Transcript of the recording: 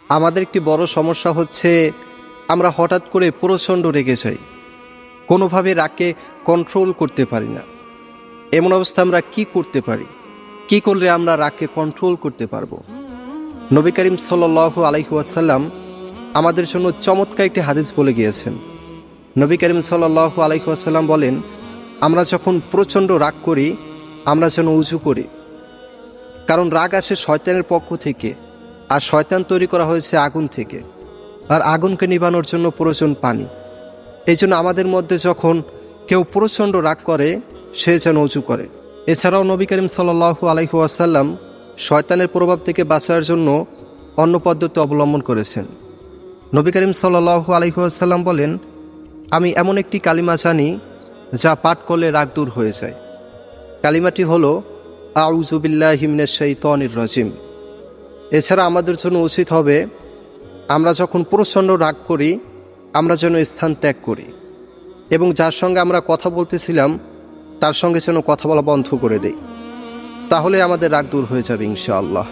আমাদের একটি বড় সমস্যা হচ্ছে আমরা হঠাৎ করে প্রচণ্ড রেগে যাই, কোনোভাবে রাগকে কন্ট্রোল করতে পারি না। এমন অবস্থা আমরা কি করতে পারি, কি করলে আমরা রাগকে কন্ট্রোল করতে পারবো? নবী করিম সাল্লাল্লাহু আলাইহি ওয়াসাল্লাম আমাদের জন্য চমৎকার একটি হাদিস বলে গিয়েছেন। নবী করিম সাল্লাল্লাহু আলাইহি ওয়াসাল্লাম বলেন, আমরা যখন প্রচণ্ড রাগ করি আমরা যেন উজু করি, কারণ রাগ আসে শয়তানের পক্ষ থেকে, আর শয়তান তৈরি করা হয়েছে আগুন থেকে, আর আগুনকে নিভানোর জন্য প্রয়োজন পানি। এই জন্য আমাদের মধ্যে যখন কেউ প্রচণ্ড রাগ করে সে যেন উজু করে। এছাড়াও নবী করিম সাল্লাল্লাহু আলাইহি ওয়াসাল্লাম শয়তানের প্রভাব থেকে বাঁচার জন্য অন্য পদ্ধতি অবলম্বন করেছেন। নবী করিম সাল্লাল্লাহু আলাইহি ওয়াসাল্লাম বলেন, আমি এমন একটি কালিমা জানি যা পাঠ করলে রাগ দূর হয়ে যায়। কালিমাটি হলো আউযু বিল্লাহি মিনাশ শাইতানির রাজিম। এছাড়া আমাদের জন্য উচিত হবে আমরা যখন প্রচণ্ড রাগ করি আমরা যেন স্থান ত্যাগ করি, এবং যার সঙ্গে আমরা কথা বলতেছিলাম তার সঙ্গে যেন কথা বলা বন্ধ করে দেই। তাহলে আমাদের রাগ দূর হয়ে যাবে ইনশাআল্লাহ।